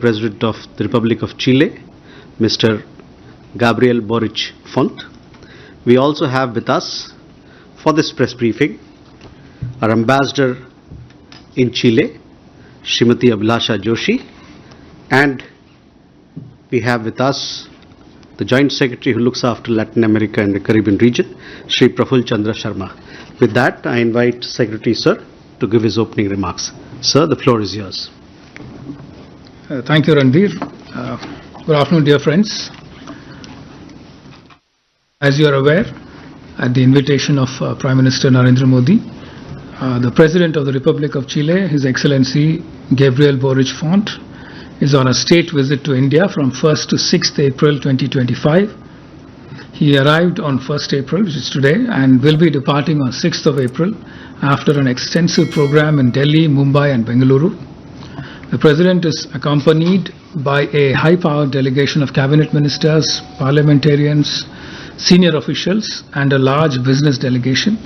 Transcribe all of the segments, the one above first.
President of the Republic of Chile, Mr. Gabriel Boric Font. We also have with us for this press briefing our Ambassador in Chile, Srimati Abhilasha Joshi, and we have with us the Joint Secretary who looks after Latin America and the Caribbean region, Shri Praful Chandra Sharma. With that, I invite Secretary Sir to give his opening remarks. Sir, the floor is yours. Thank you, Ranveer. Good afternoon, dear friends. As you are aware, at the invitation of Prime Minister Narendra Modi, the President of the Republic of Chile, His Excellency Gabriel Boric Font, is on a state visit to India from 1st to 6th April 2025. He arrived on 1st April, which is today, and will be departing on 6th of April after an extensive program in Delhi, Mumbai and Bengaluru. The President is accompanied by a high-powered delegation of cabinet ministers, parliamentarians, senior officials and a large business delegation.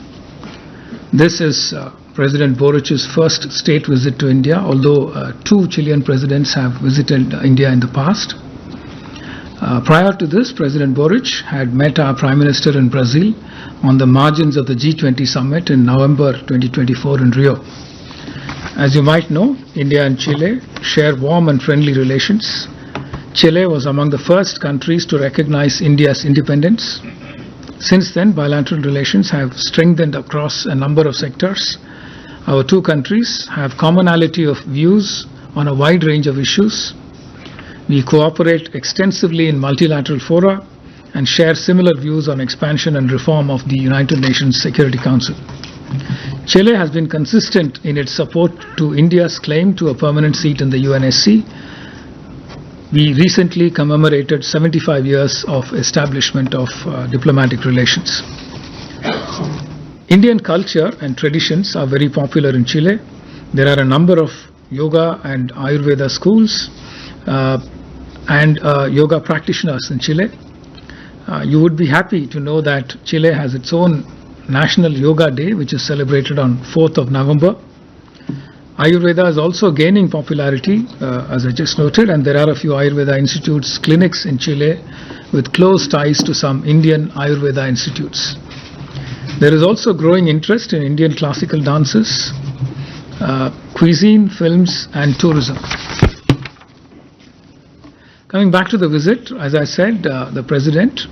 This is President Boric's first state visit to India, although two Chilean presidents have visited India in the past. Prior to this, President Boric had met our Prime Minister in Brazil on the margins of the G20 summit in November 2024 in Rio. As you might know, India and Chile share warm and friendly relations. Chile was among the first countries to recognize India's independence. Since then, bilateral relations have strengthened across a number of sectors. Our two countries have commonality of views on a wide range of issues. We cooperate extensively in multilateral fora and share similar views on expansion and reform of the United Nations Security Council. Chile has been consistent in its support to India's claim to a permanent seat in the UNSC. We recently commemorated 75 years of establishment of diplomatic relations. Indian culture and traditions are very popular in Chile. There are a number of yoga and Ayurveda schools and yoga practitioners in Chile. You would be happy to know that Chile has its own National Yoga Day, which is celebrated on 4th of November. Ayurveda is also gaining popularity, as I just noted, and there are a few Ayurveda institutes, clinics in Chile with close ties to some Indian Ayurveda institutes. There is also growing interest in Indian classical dances, cuisine, films and tourism. Coming back to the visit, as I said, the President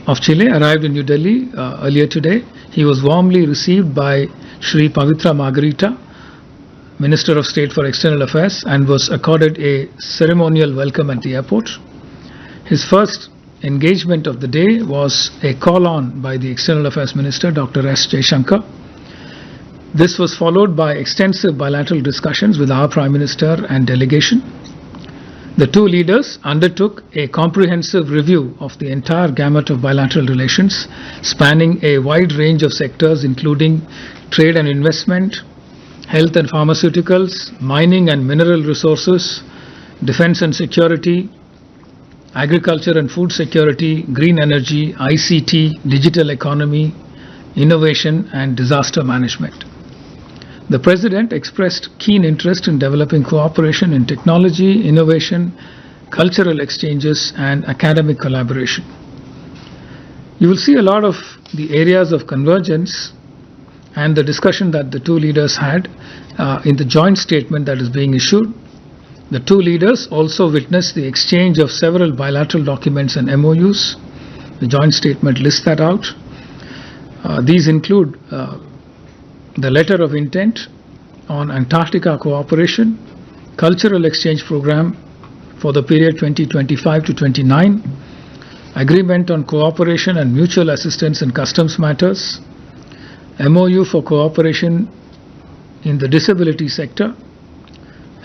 of Chile arrived in New Delhi earlier today. He was warmly received by Shri Pavitra Margarita, Minister of State for External Affairs, and was accorded a ceremonial welcome at the airport. His first engagement of the day was a call-on by the External Affairs Minister, Dr. S. Jaishankar. This was followed by extensive bilateral discussions with our Prime Minister and delegation. The two leaders undertook a comprehensive review of the entire gamut of bilateral relations, spanning a wide range of sectors including trade and investment, health and pharmaceuticals, mining and mineral resources, defense and security, agriculture and food security, green energy, ICT, digital economy, innovation and disaster management. The President expressed keen interest in developing cooperation in technology, innovation, cultural exchanges and academic collaboration. You will see a lot of the areas of convergence and the discussion that the two leaders had in the joint statement that is being issued. The two leaders also witnessed the exchange of several bilateral documents and MOUs. The joint statement lists that out. These include the letter of intent on Antarctica cooperation, cultural exchange program for the period 2025 to 29, agreement on cooperation and mutual assistance in customs matters, MOU for cooperation in the disability sector,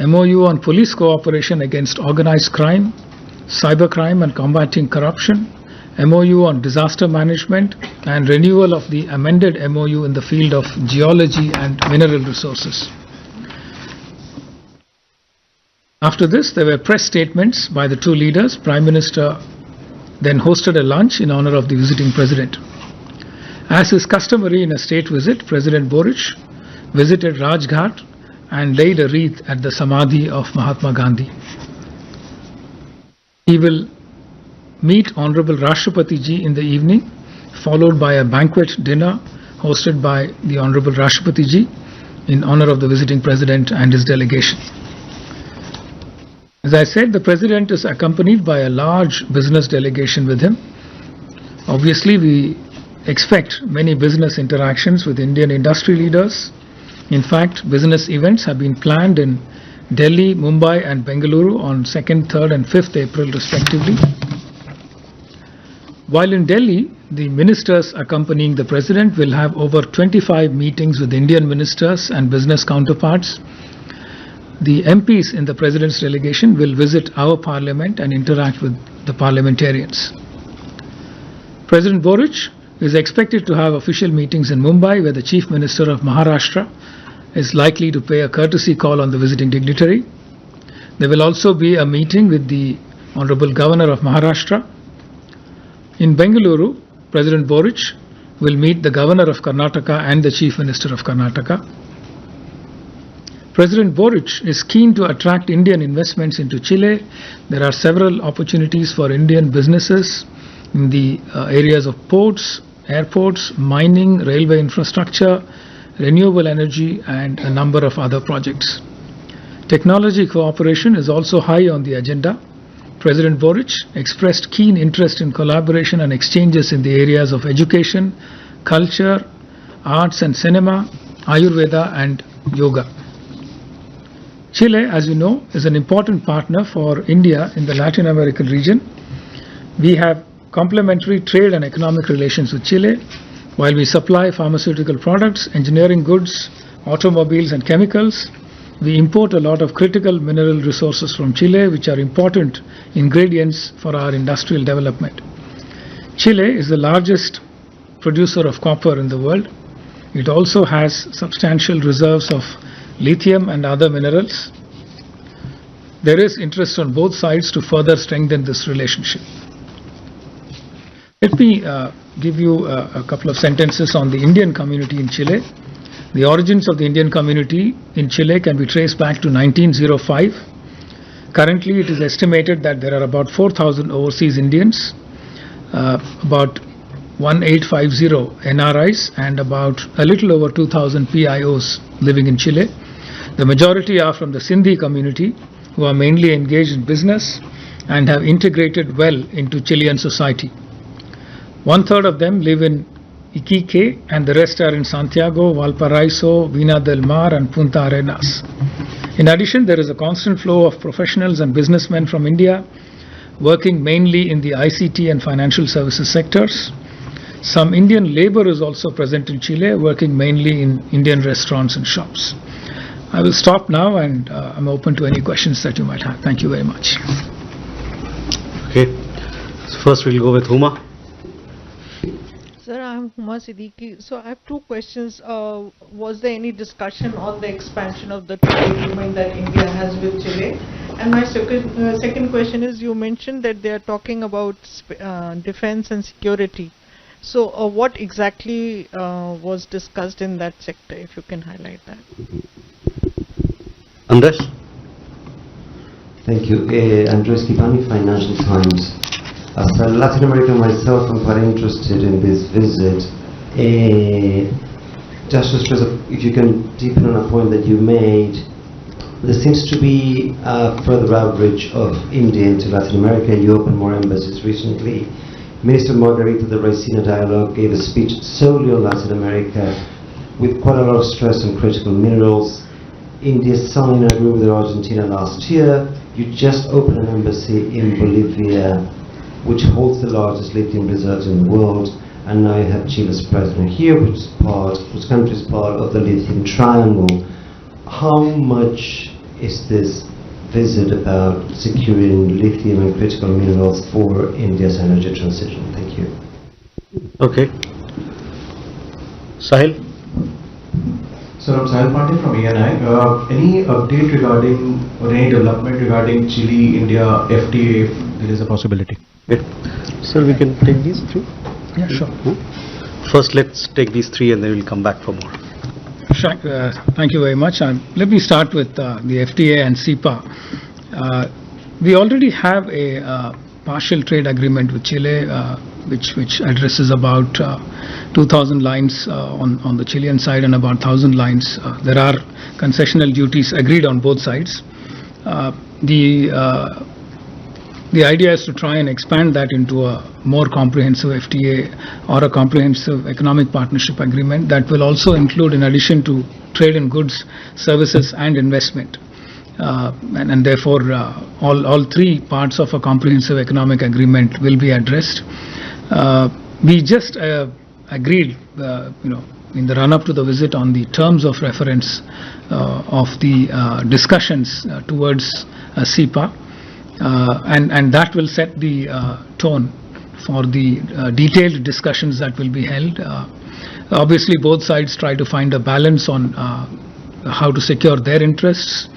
MOU on police cooperation against organized crime, cybercrime and combating corruption, MOU on disaster management and renewal of the amended MOU in the field of geology and mineral resources. After this, there were press statements by the two leaders. Prime Minister then hosted a lunch in honor of the visiting President. As is customary in a state visit, President Boric visited Rajghat and laid a wreath at the Samadhi of Mahatma Gandhi. He will meet Honorable Rashtrapati Ji in the evening, followed by a banquet dinner hosted by the Honorable Rashtrapati Ji in honor of the visiting President and his delegation. As I said, the President is accompanied by a large business delegation with him. Obviously, we expect many business interactions with Indian industry leaders. In fact, business events have been planned in Delhi, Mumbai and Bengaluru on 2nd, 3rd and 5th April respectively. While in Delhi, the ministers accompanying the President will have over 25 meetings with Indian ministers and business counterparts. The MPs in the President's delegation will visit our parliament and interact with the parliamentarians. President Boric is expected to have official meetings in Mumbai, where the Chief Minister of Maharashtra is likely to pay a courtesy call on the visiting dignitary. There will also be a meeting with the Honorable Governor of Maharashtra. In Bengaluru, President Boric will meet the Governor of Karnataka and the Chief Minister of Karnataka. President Boric is keen to attract Indian investments into Chile. There are several opportunities for Indian businesses in the areas of ports, airports, mining, railway infrastructure, renewable energy and a number of other projects. Technology cooperation is also high on the agenda. President Boric expressed keen interest in collaboration and exchanges in the areas of education, culture, arts and cinema, Ayurveda and yoga. Chile, as you know, is an important partner for India in the Latin American region. We have complementary trade and economic relations with Chile. While we supply pharmaceutical products, engineering goods, automobiles and chemicals, we import a lot of critical mineral resources from Chile, which are important ingredients for our industrial development. Chile is the largest producer of copper in the world. It also has substantial reserves of lithium and other minerals. There is interest on both sides to further strengthen this relationship. Let me give you a couple of sentences on the Indian community in Chile. The origins of the Indian community in Chile can be traced back to 1905. Currently, it is estimated that there are about 4,000 overseas Indians, about 1850 NRIs, and about a little over 2,000 PIOs living in Chile. The majority are from the Sindhi community, who are mainly engaged in business and have integrated well into Chilean society. 1/3 of them live in Iquique and the rest are in Santiago, Valparaiso, Vina del Mar and Punta Arenas. In addition, there is a constant flow of professionals and businessmen from India working mainly in the ICT and financial services sectors. Some Indian labor is also present in Chile, working mainly in Indian restaurants and shops. I will stop now and I'm open to any questions that you might have. Thank you very much. Okay. So first we'll go with Huma. Sir, I'm Huma Siddiqui. So I have two questions. Was there any discussion on the expansion of the trade agreement that India has with Chile? And my second question is, you mentioned that they are talking about defense and security. So what exactly was discussed in that sector, if you can highlight that? Andres? Thank you. Andres Kipani, Financial Times. As a Latin American myself, I'm quite interested in this visit. Just to stress, if you can deepen on a point that you made, there seems to be a further outreach of India into Latin America. You opened more embassies recently. Minister Margarita de Raicina Dialogue gave a speech solely on Latin America with quite a lot of stress on critical minerals. India signed an agreement with Argentina last year. You just opened an embassy in Bolivia, which holds the largest lithium reserves in the world, and now you have Chile's president here, which country is part of the lithium triangle. How much is this visit about securing lithium and critical minerals for India's energy transition? Thank you. Okay. Sahil? Sir, I'm Sahil Patil from ENI. Any update regarding or any development regarding Chile-India FTA, if there is a possibility? Okay. Sir, we can take these three? Yeah, sure. First, let's take these three and then we'll come back for more. Thank you very much. Let me start with the FTA and CEPA. We already have a partial trade agreement with Chile, which addresses about 2,000 lines on the Chilean side and about 1,000 lines. There are concessional duties agreed on both sides. The idea is to try and expand that into a more comprehensive FTA or a comprehensive economic partnership agreement that will also include, in addition to trade in goods, services and investment. And therefore, all three parts of a comprehensive economic agreement will be addressed. We just agreed, in the run-up to the visit on the terms of reference of the discussions towards CEPA. And that will set the tone for the detailed discussions that will be held. Obviously, both sides try to find a balance on how to secure their interests.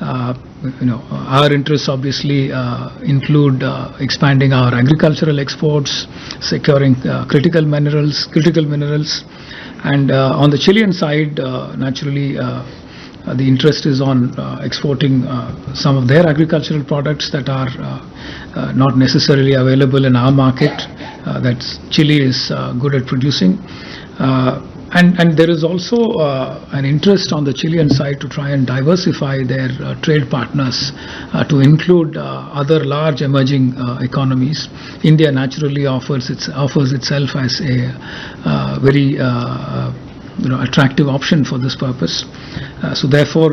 Our interests obviously include expanding our agricultural exports, securing critical minerals, and on the Chilean side, naturally. The interest is on exporting some of their agricultural products that are not necessarily available in our market, that Chile is good at producing. And there is also an interest on the Chilean side to try and diversify their trade partners to include other large emerging economies. India naturally offers itself as a very attractive option for this purpose. So therefore,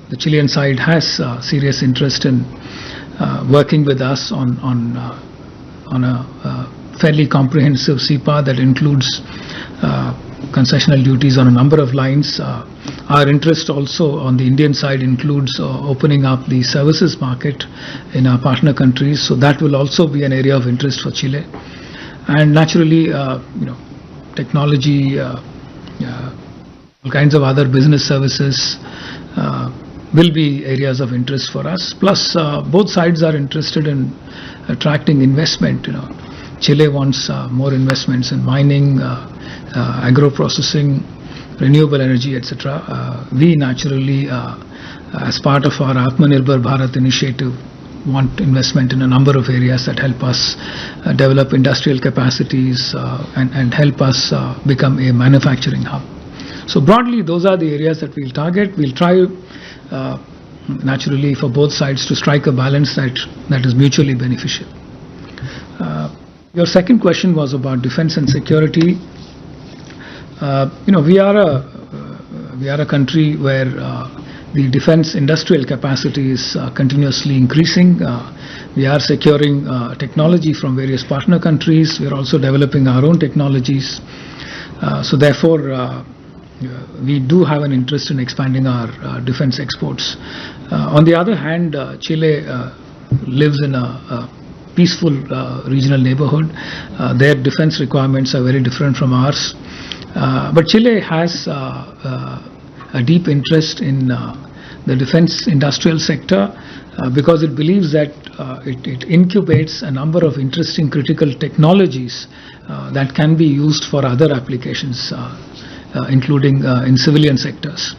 the Chilean side has serious interest in working with us on a fairly comprehensive CEPA that includes concessional duties on a number of lines. Our interest also on the Indian side includes opening up the services market in our partner countries. So that will also be an area of interest for Chile. And naturally, technology, all kinds of other business services will be areas of interest for us. Plus, both sides are interested in attracting investment. Chile wants more investments in mining, agro-processing, renewable energy, etc. We naturally, as part of our Atmanirbhar Bharat initiative, want investment in a number of areas that help us develop industrial capacities and help us become a manufacturing hub. So broadly, those are the areas that we'll target. We'll try, naturally, for both sides to strike a balance that is mutually beneficial. Your second question was about defense and security. We are a country where the defense industrial capacity is continuously increasing. We are securing technology from various partner countries. We are also developing our own technologies. So therefore, we do have an interest in expanding our defense exports. On the other hand, Chile lives in a peaceful regional neighborhood. Their defense requirements are very different from ours. But Chile has a deep interest in the defense industrial sector because it believes that it incubates a number of interesting critical technologies that can be used for other applications, including in civilian sectors.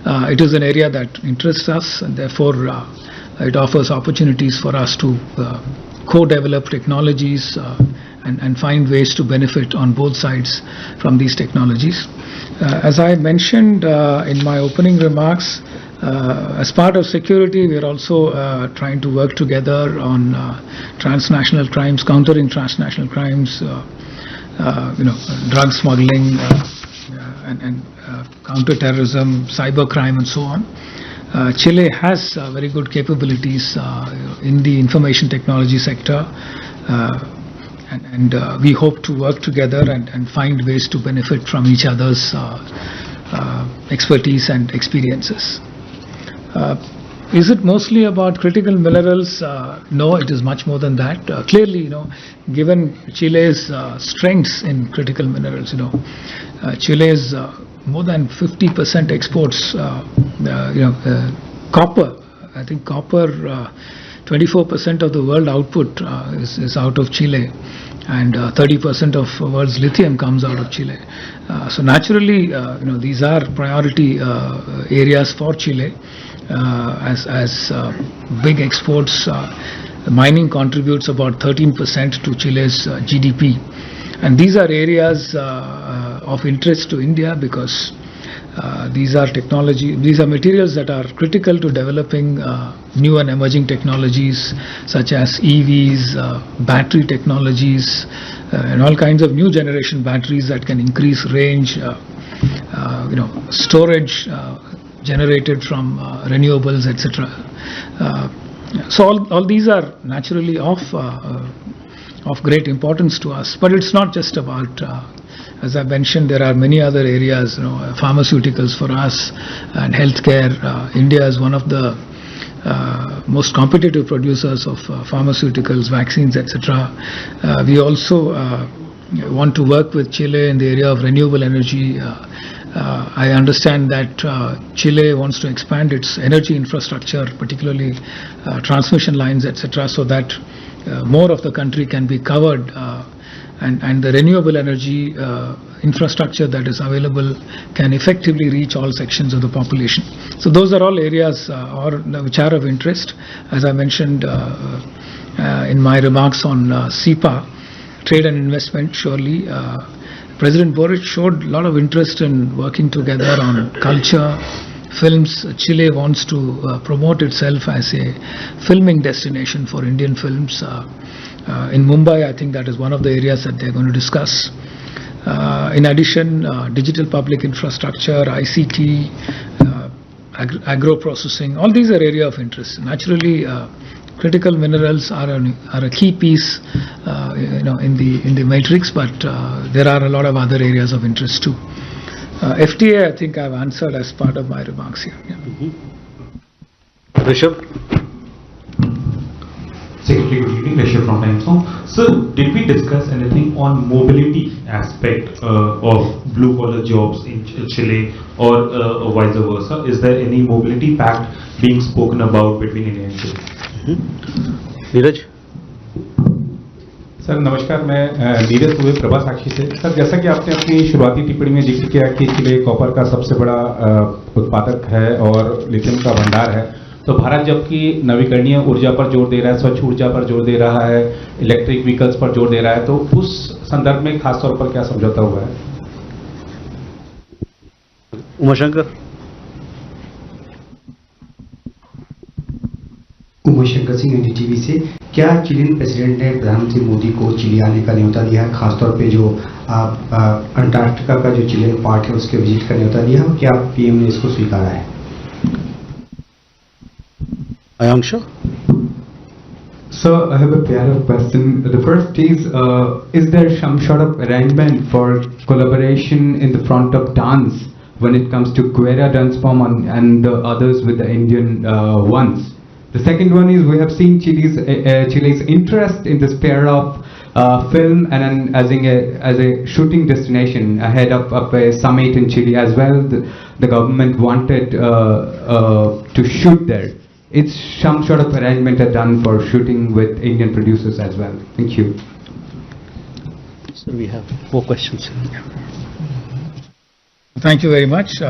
It is an area that interests us, and therefore it offers opportunities for us to co-develop technologies and find ways to benefit on both sides from these technologies. As I mentioned in my opening remarks, as part of security, we are also trying to work together on transnational crimes, countering transnational crimes, drug smuggling, and counter-terrorism, cybercrime, and so on. Chile has very good capabilities in the information technology sector, and we hope to work together and find ways to benefit from each other's expertise and experiences. Is it mostly about critical minerals? No, it is much more than that. Clearly, given Chile's strengths in critical minerals, Chile's more than 50% exports, copper. I think copper, 24% of the world output is out of Chile, and 30% of world's lithium comes out of Chile. So naturally, these are priority areas for Chile as big exports. Mining contributes about 13% to Chile's GDP, and these are areas of interest to India because these are materials that are critical to developing new and emerging technologies such as EVs, battery technologies, and all kinds of new generation batteries that can increase range, storage generated from renewables, etc. So all these are naturally of great importance to us. But it's not just about, as I mentioned, there are many other areas, pharmaceuticals for us and healthcare. India is one of the most competitive producers of pharmaceuticals, vaccines, etc. We also want to work with Chile in the area of renewable energy. I understand that Chile wants to expand its energy infrastructure, particularly transmission lines, etc., so that more of the country can be covered, and the renewable energy infrastructure that is available can effectively reach all sections of the population. So those are all areas which are of interest. As I mentioned in my remarks on CEPA, trade and investment, surely President Boric showed a lot of interest in working together on culture, films. Chile wants to promote itself as a filming destination for Indian films. In Mumbai, I think that is one of the areas that they're going to discuss. In addition, digital public infrastructure, ICT, agro-processing, all these are areas of interest. Naturally, critical minerals are a key piece in the matrix, but there are a lot of other areas of interest too. FTA, I think I've answered as part of my remarks here. Yeah. Rishabh? Secretary, good evening. Rishabh from Times Now. Sir, did we discuss anything on mobility aspect of blue-collar jobs in Chile or vice versa? Is there any mobility pact being spoken about between India and Chile? Neeraj? Sir नमस्कार, मैं नीरज दुबे प्रभा साक्षी से। Sir जैसा कि आपने अपनी शुरुआती टिप्पणी में जिक्र किया कि चिले कॉपर का सबसे बड़ा उत्पादक है और लिथियम का भंडार है, तो भारत जबकि नवीकरणीय ऊर्जा पर जोर दे रहा है, स्वच्छ ऊर्जा पर जोर दे रहा है, इलेक्ट्रिक व्हीकल्स पर जोर दे रहा है, तो उस संदर्भ में खास तौर पर क्या समझौता हुआ है? उमाशंकर? उमाशंकर सिंह NDTV से। क्या चिलियन प्रेसिडेंट ने प्रधानमंत्री मोदी को चिली आने का न्योता दिया है, खासतौर पे जो अंटार्कटिका का जो चिलियन पार्ट है उसके विजिट का न्योता दिया है? क्या PM ने इसको स्वीकारा है? Ayanksha? So I have a pair of questions. The first is there some sort of arrangement for collaboration in the front of dance when it comes to Guerra dance form and the others with the Indian ones? The second one is we have seen Chile's interest in the sphere of film and as a shooting destination ahead of a summit in Chile as well. The government wanted to shoot there. It's some sort of arrangement done for shooting with Indian producers as well. Thank you. So we have 4 questions. Thank you very much.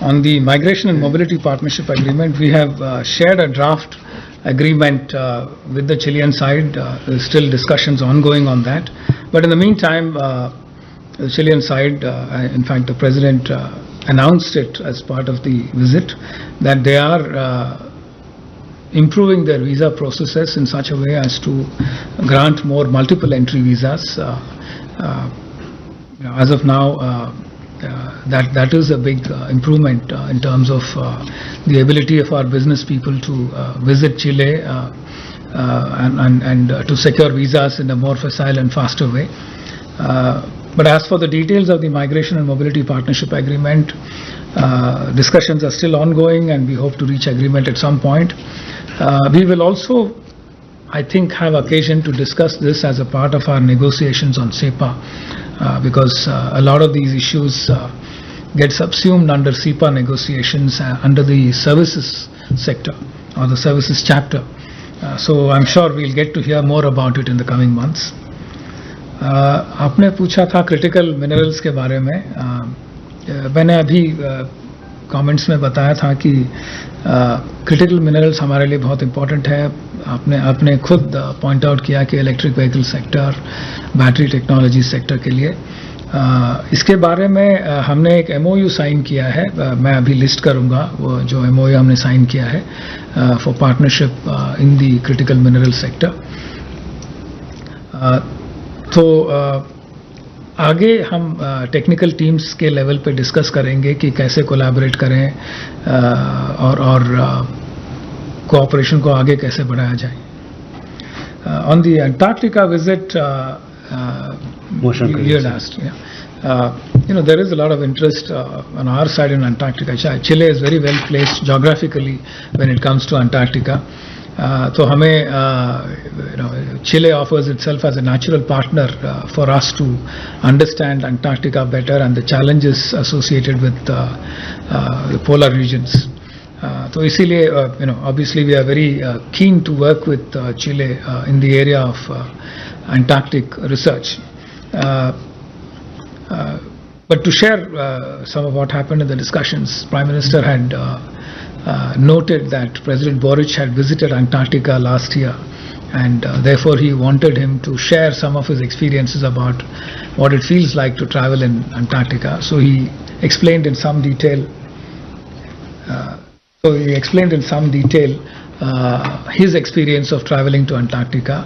On the Migration and Mobility Partnership Agreement, we have shared a draft agreement with the Chilean side. There's still discussions ongoing on that. But in the meantime, the Chilean side, in fact, the President announced it as part of the visit, that they are improving their visa processes in such a way as to grant more multiple entry visas. As of now, that is a big improvement in terms of the ability of our business people to visit Chile and to secure visas in a more facile and faster way. But as for the details of the Migration and Mobility Partnership Agreement, discussions are still ongoing and we hope to reach agreement at some point. We will also, I think, have occasion to discuss this as a part of our negotiations on CEPA, because a lot of these issues get subsumed under CEPA negotiations under the services sector or the services chapter. So I'm sure we'll get to hear more about it in the coming months. आपने पूछा था critical minerals के बारे में. मैंने अभी comments में बताया था कि क्रिटिकल मिनरल्स हमारे लिए बहुत इम्पोर्टेंट है. आपने खुद पॉइंट आउट किया कि electric vehicle sector, battery technology sector के लिए इसके बारे में हमने एक MOU साइन किया है. मैं अभी लिस्ट करूंगा वो जो MOU हमने साइन किया है for partnership in the critical mineral sector. तो आगे हम टेक्निकल टीम्स के लेवल पे डिस्कस करेंगे कि कैसे कोलैबोरेट करें और कोऑपरेशन को आगे कैसे बढ़ाया जाए. On the Antarctica visit you had asked, there is a lot of interest on our side in Antarctica. Chile is very well placed geographically when it comes to Antarctica. So Chile offers itself as a natural partner for us to understand Antarctica better and the challenges associated with the polar regions. So इसीलिए obviously we are very keen to work with Chile in the area of Antarctic research. But to share some of what happened in the discussions, Prime Minister had noted that President Boric had visited Antarctica last year, and therefore he wanted him to share some of his experiences about what it feels like to travel in Antarctica. So he explained in some detail. His experience of traveling to Antarctica,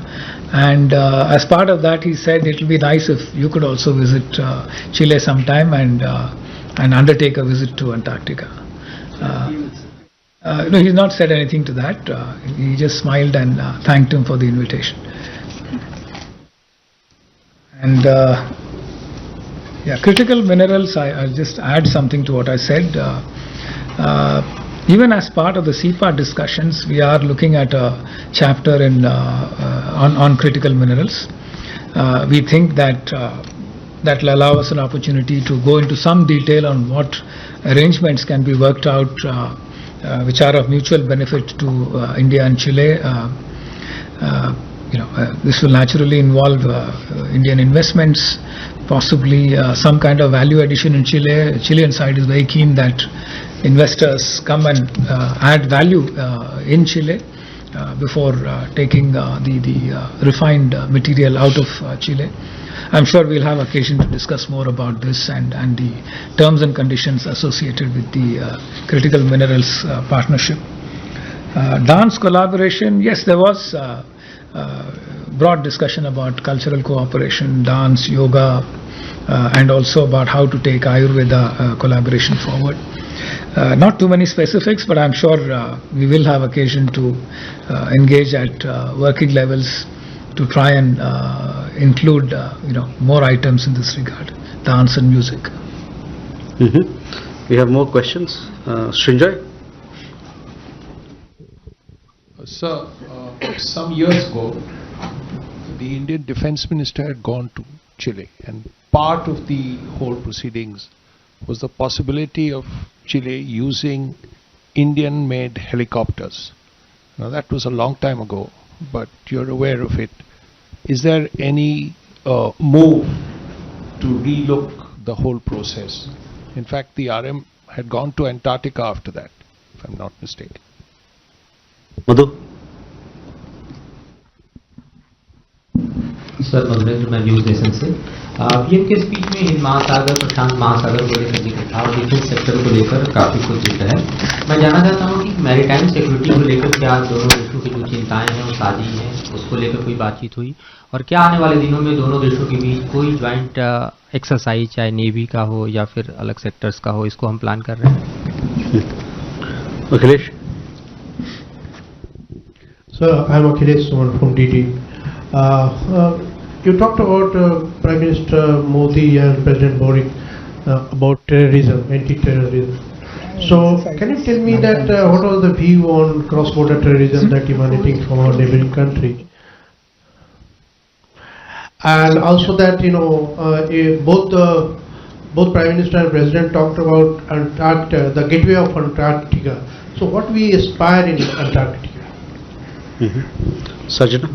and as part of that he said it will be nice if you could also visit Chile sometime and undertake a visit to Antarctica. No, he's not said anything to that. He just smiled and thanked him for the invitation. And critical minerals, I'll just add something to what I said. Even as part of the CPA discussions, we are looking at a chapter on critical minerals. We think that that will allow us an opportunity to go into some detail on what arrangements can be worked out which are of mutual benefit to India and Chile. This will naturally involve Indian investments, possibly some kind of value addition in Chile. Chilean side is very keen that investors come and add value in Chile before taking the refined material out of Chile. I'm sure we'll have occasion to discuss more about this and the terms and conditions associated with the critical minerals partnership. Dance collaboration, yes, there was broad discussion about cultural cooperation, dance, yoga, and also about how to take Ayurveda collaboration forward. Not too many specifics, but I'm sure we will have occasion to engage at working levels to try and include more items in this regard, dance and music. We have more questions. Srinjoy? Sir, some years ago, the Indian Defence Minister had gone to Chile, and part of the whole proceedings was the possibility of Chile using Indian-made helicopters. Now that was a long time ago, but you're aware of it. Is there any move to relook the whole process? In fact, the RM had gone to Antarctica after that, if I'm not mistaken. Madhu? Sir Madhurendra news agency से PM के speech में हिंद महासागर, प्रशांत महासागर को लेकर जिक्र था और डिफेंस सेक्टर को लेकर काफी कुछ जिक्र है. मैं जानना चाहता हूं कि मैरीटाइम सिक्योरिटी को लेकर क्या दोनों देशों की जो चिंताएं हैं वो साझी हैं, उसको लेकर कोई बातचीत हुई, और क्या आने वाले दिनों में दोनों देशों के बीच कोई ज्वाइंट एक्सरसाइज, चाहे नेवी का हो या फिर अलग सेक्टर्स का हो, इसको हम प्लान कर रहे हैं? Akhilesh? Sir, I am Akhilesh Suman from DT. You talked about Prime Minister Modi and President Boric about terrorism, anti-terrorism. So, can you tell me that what was the view on cross-border terrorism that emanating from our neighboring country? And also that both Prime Minister and President talked about Antarctica, the gateway of Antarctica. So, what we aspire in Antarctica? Sajana?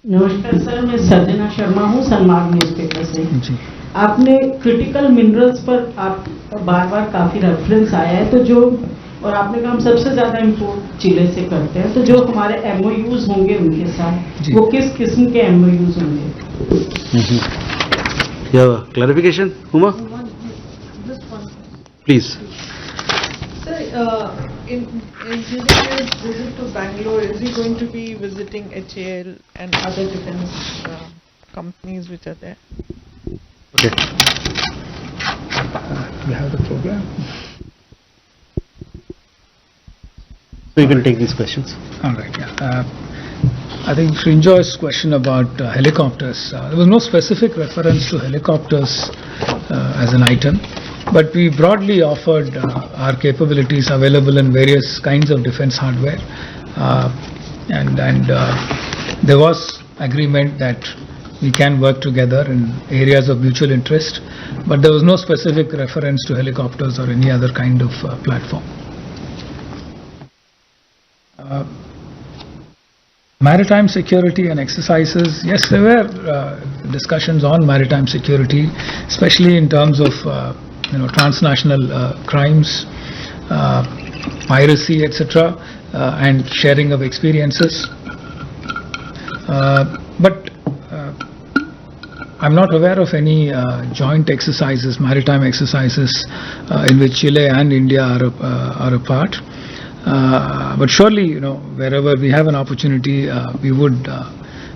नमस्कार sir, मैं सर्जना शर्मा हूँ Sanmarg newspaper से। आपने critical minerals पर आप बार काफी reference आया है, तो जो और आपने कहा हम सबसे ज्यादा इंपोर्ट चिले से करते हैं, तो जो हमारे MOUs होंगे उनके साथ वो किस किस्म के MOUs होंगे? Yeah, clarification, Uma? Please. Sir, during his visit to Bangalore, is he going to be visiting HAL and other defense companies which are there? Okay. We have the program. So you can take these questions. All right. Yeah. I think Srinjoy's question about helicopters. There was no specific reference to helicopters as an item, but we broadly offered our capabilities available in various kinds of defense hardware, and there was agreement that we can work together in areas of mutual interest, but there was no specific reference to helicopters or any other kind of platform. Maritime security and exercises, yes, there were discussions on maritime security, especially in terms of transnational crimes, piracy, etc., and sharing of experiences. But I'm not aware of any joint exercises, maritime exercises, in which Chile and India are a part. But surely, wherever we have an opportunity, we would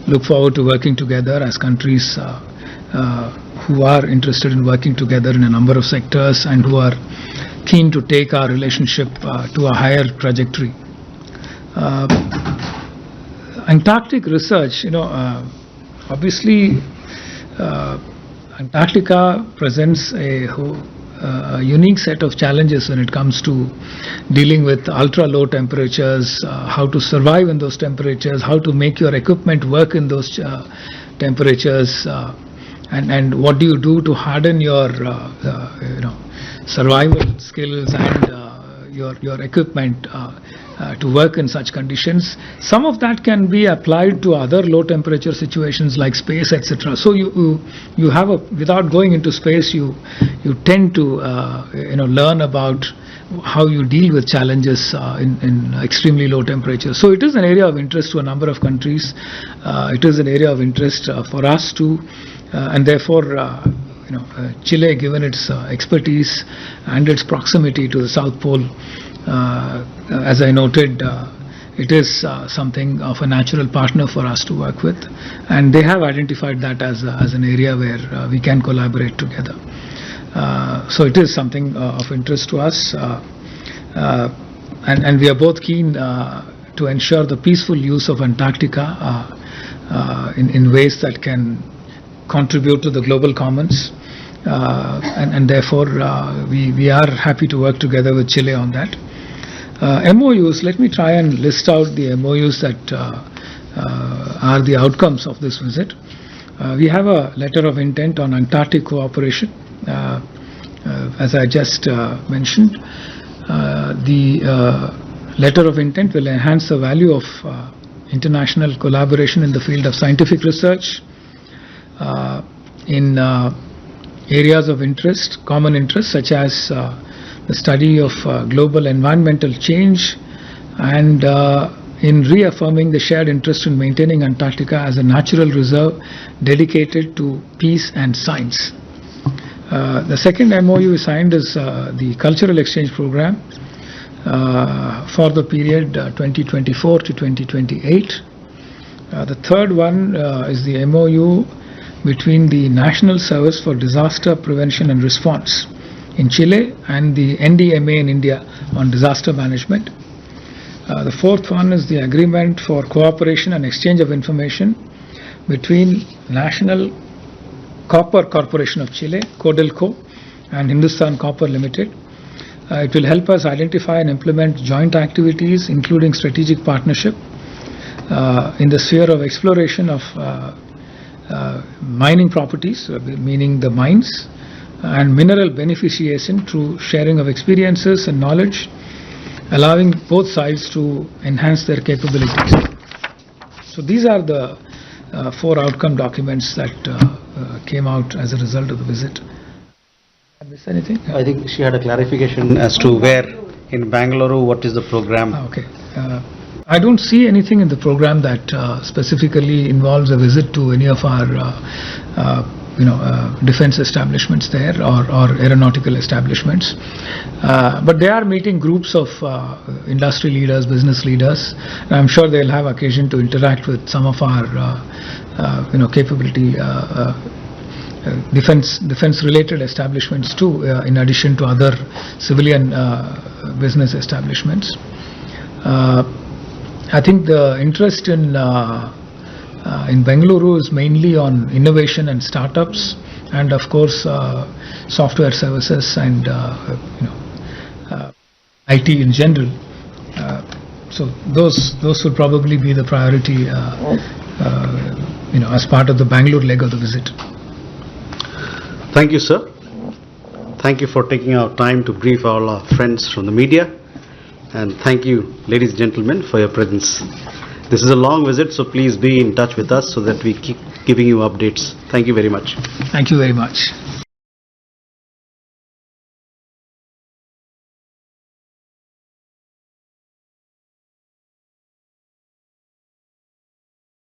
look forward to working together as countries who are interested in working together in a number of sectors and who are keen to take our relationship to a higher trajectory. Antarctic research, obviously, Antarctica presents a unique set of challenges when it comes to dealing with ultra low temperatures, how to survive in those temperatures, how to make your equipment work in those temperatures, and what do you do to harden your survival skills and your equipment to work in such conditions. Some of that can be applied to other low temperature situations like space, etc. So you have without going into space, you tend to learn about how you deal with challenges in extremely low temperatures. So it is an area of interest to a number of countries. It is an area of interest for us too, and therefore Chile, given its expertise and its proximity to the South Pole, as I noted, it is something of a natural partner for us to work with, and they have identified that as an area where we can collaborate together. So it is something of interest to us, and we are both keen to ensure the peaceful use of Antarctica in ways that can contribute to the global commons, and therefore we are happy to work together with Chile on that. MOUs, let me try and list out the MOUs that are the outcomes of this visit. We have a letter of intent on Antarctic cooperation, as I just mentioned. The letter of intent will enhance the value of international collaboration in the field of scientific research, in areas of interest, common interest, such as the study of global environmental change, and in reaffirming the shared interest in maintaining Antarctica as a natural reserve dedicated to peace and science. The second MOU we signed is the Cultural Exchange Program for the period 2024 to 2028. The third one is the MOU between the National Service for Disaster Prevention and Response in Chile and the NDMA in India on disaster management. The fourth one is the agreement for cooperation and exchange of information between National Copper Corporation of Chile, Codelco, and Hindustan Copper Limited. It will help us identify and implement joint activities, including strategic partnership in the sphere of exploration of mining properties, meaning the mines, and mineral beneficiation through sharing of experiences and knowledge, allowing both sides to enhance their capabilities. So these are the 4 outcome documents that came out as a result of the visit. Did I miss anything? I think she had a clarification as to where in Bangalore, what is the program? Okay. I don't see anything in the program that specifically involves a visit to any of our defense establishments there or aeronautical establishments. But they are meeting groups of industry leaders, business leaders. And I'm sure they'll have occasion to interact with some of our capability defense related establishments too, in addition to other civilian business establishments. I think the interest in Bengaluru is mainly on innovation and startups, and of course software services and IT in general. So those will probably be the priority, as part of the Bangalore leg of the visit. Thank you, sir. Thank you for taking our time to brief all our friends from the media. And thank you, ladies and gentlemen, for your presence. This is a long visit, so please be in touch with us so that we keep giving you updates. Thank you very much. Thank you very much.